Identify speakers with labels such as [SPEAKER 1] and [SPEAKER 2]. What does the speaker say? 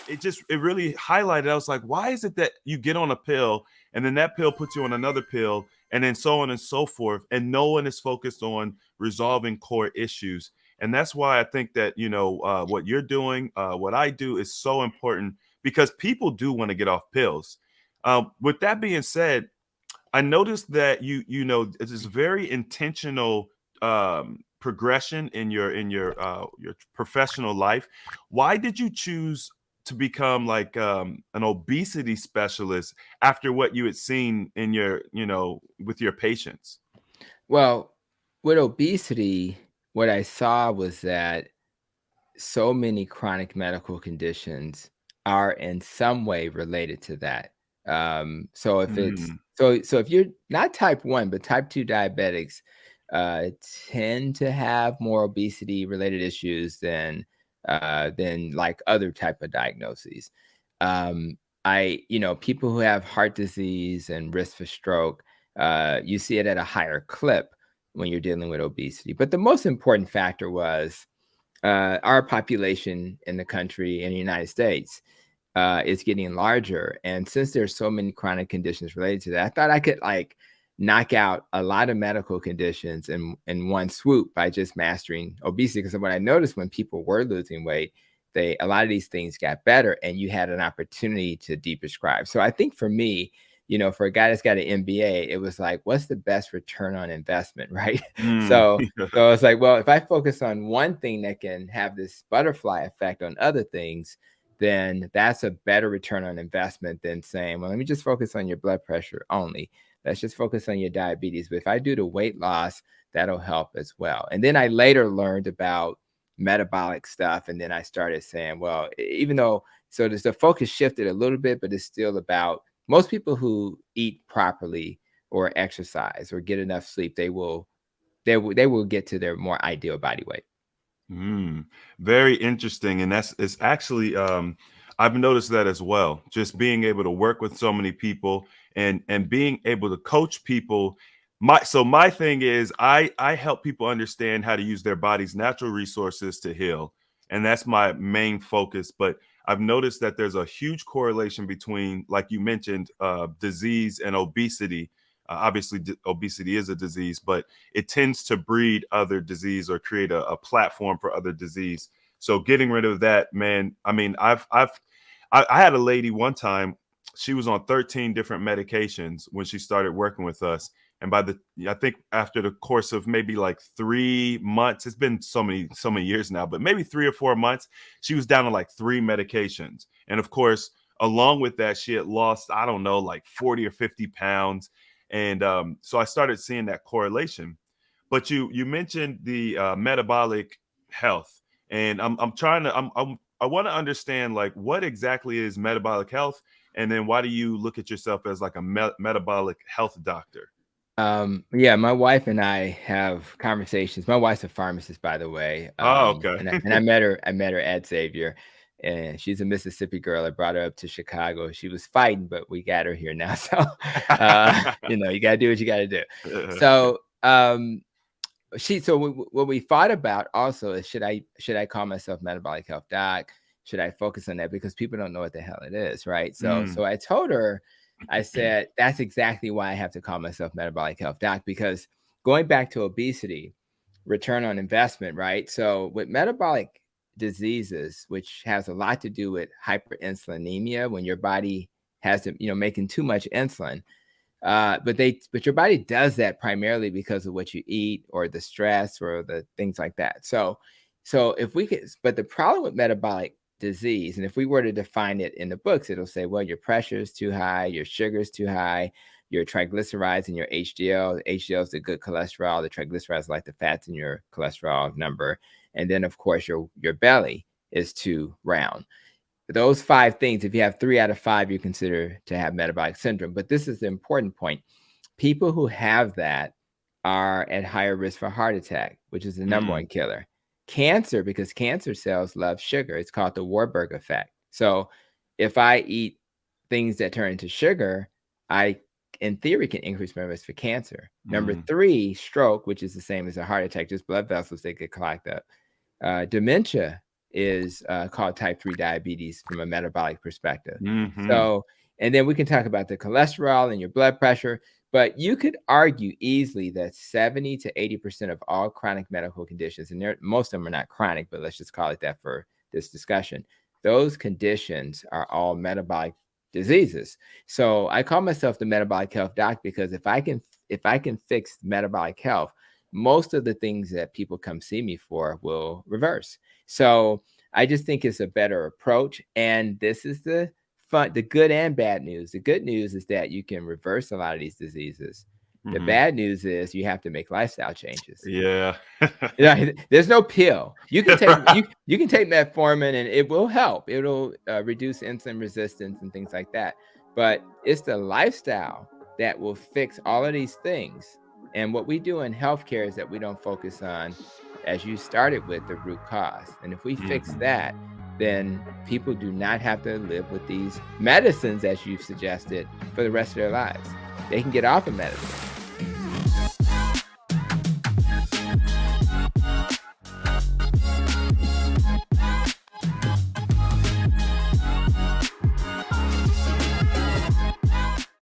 [SPEAKER 1] it really highlighted. I was like, why is it that you get on a pill and then that pill puts you on another pill and then so on and so forth, and no one is focused on resolving core issues. And that's why I think that, what you're doing, what I do, is so important, because people do want to get off pills. With that being said, I noticed that it's this very intentional progression in your professional life. Why did you choose to become like an obesity specialist after what you had seen in your with your patients?
[SPEAKER 2] Well, with obesity, what I saw was that so many chronic medical conditions are in some way related to that. So if it's
[SPEAKER 1] Mm,
[SPEAKER 2] so if you're not type 1 but type 2 diabetics uh, tend to have more obesity related issues than like other type of diagnoses. Um, people who have heart disease and risk for stroke, you see it at a higher clip when you're dealing with obesity. But the most important factor was our population in the country, in the United States, is getting larger. And since there's so many chronic conditions related to that, I thought I could like knock out a lot of medical conditions in one swoop by just mastering obesity. Because what I noticed when people were losing weight, a lot of these things got better, and you had an opportunity to deprescribe. So I think for me, for a guy that's got an MBA, it was like, what's the best return on investment, right?
[SPEAKER 1] mm.
[SPEAKER 2] So it's like, well, if I focus on one thing that can have this butterfly effect on other things, then that's a better return on investment than saying, well, let me just focus on your blood pressure only. Let's just focus on your diabetes. But if I do the weight loss, that'll help as well. And then I later learned about metabolic stuff. And then I started saying, well, even though, so the focus shifted a little bit, but it's still about most people who eat properly or exercise or get enough sleep, they will get to their more ideal body weight.
[SPEAKER 1] Mm, very interesting, and it's actually I've noticed that as well. Just being able to work with so many people and being able to coach people. My thing is I help people understand how to use their body's natural resources to heal, and that's my main focus. But I've noticed that there's a huge correlation between, like you mentioned, disease and obesity. Obviously, obesity is a disease, but it tends to breed other disease or create a platform for other disease. So getting rid of that, man. I mean, I had a lady one time. She was on 13 different medications when she started working with us, and I think after the course of maybe like 3 months, it's been so many years now, but maybe 3 or 4 months, she was down to like 3 medications. And of course, along with that, she had lost, I don't know, like 40 or 50 pounds. And so I started seeing that correlation. But you mentioned the metabolic health, and I'm trying to I want to understand, like, what exactly is metabolic health, and then why do you look at yourself as like a metabolic health doctor?
[SPEAKER 2] Yeah, my wife and I have conversations. My wife's a pharmacist, by the way.
[SPEAKER 1] Oh,
[SPEAKER 2] And I
[SPEAKER 1] okay.
[SPEAKER 2] met her at Xavier, and she's a Mississippi girl. I brought her up to Chicago. She was fighting, but we got her here now. So, you got to do what you got to do. So, what we thought about also is should I call myself metabolic health doc? Should I focus on that, because people don't know what the hell it is, right? So
[SPEAKER 1] Mm,
[SPEAKER 2] I told her, I said that's exactly why I have to call myself metabolic health doc, because going back to obesity, return on investment, right? So with metabolic diseases, which has a lot to do with hyperinsulinemia, when your body has making too much insulin, but your body does that primarily because of what you eat or the stress or the things like that. So if we could, but the problem with metabolic disease, and if we were to define it in the books, it'll say, well, your pressure is too high, your sugar is too high, your triglycerides and your HDL. HDL is the good cholesterol. The triglycerides are like the fats in your cholesterol number, and then of course your belly is too round. Those 5 things, if you have 3 out of 5, you consider to have metabolic syndrome. But this is the important point. People who have that are at higher risk for heart attack, which is the number one
[SPEAKER 1] mm,
[SPEAKER 2] killer. Cancer, because cancer cells love sugar. It's called the Warburg effect. So if I eat things that turn into sugar, I, in theory, can increase my risk for cancer. Number
[SPEAKER 1] mm,
[SPEAKER 2] 3, stroke, which is the same as a heart attack, just blood vessels that get clogged up. Dementia is called type 3 diabetes from a metabolic perspective.
[SPEAKER 1] Mm-hmm.
[SPEAKER 2] So, and then we can talk about the cholesterol and your blood pressure, but you could argue easily that 70 to 80% of all chronic medical conditions, and most of them are not chronic, but let's just call it that for this discussion, those conditions are all metabolic diseases. So I call myself the metabolic health doc because if I can fix metabolic health, most of the things that people come see me for will reverse. So I just think it's a better approach. And this is the good and bad news. The good news is that you can reverse a lot of these diseases. The bad news is you have to make lifestyle changes.
[SPEAKER 1] Yeah.
[SPEAKER 2] There's no pill. You can take you can take metformin and it will help. It'll reduce insulin resistance and things like that. But it's the lifestyle that will fix all of these things. And what we do in healthcare is that we don't focus on, as you started with, the root cause. And if we fix that, then people do not have to live with these medicines, as you've suggested, for the rest of their lives. They can get off of medicine.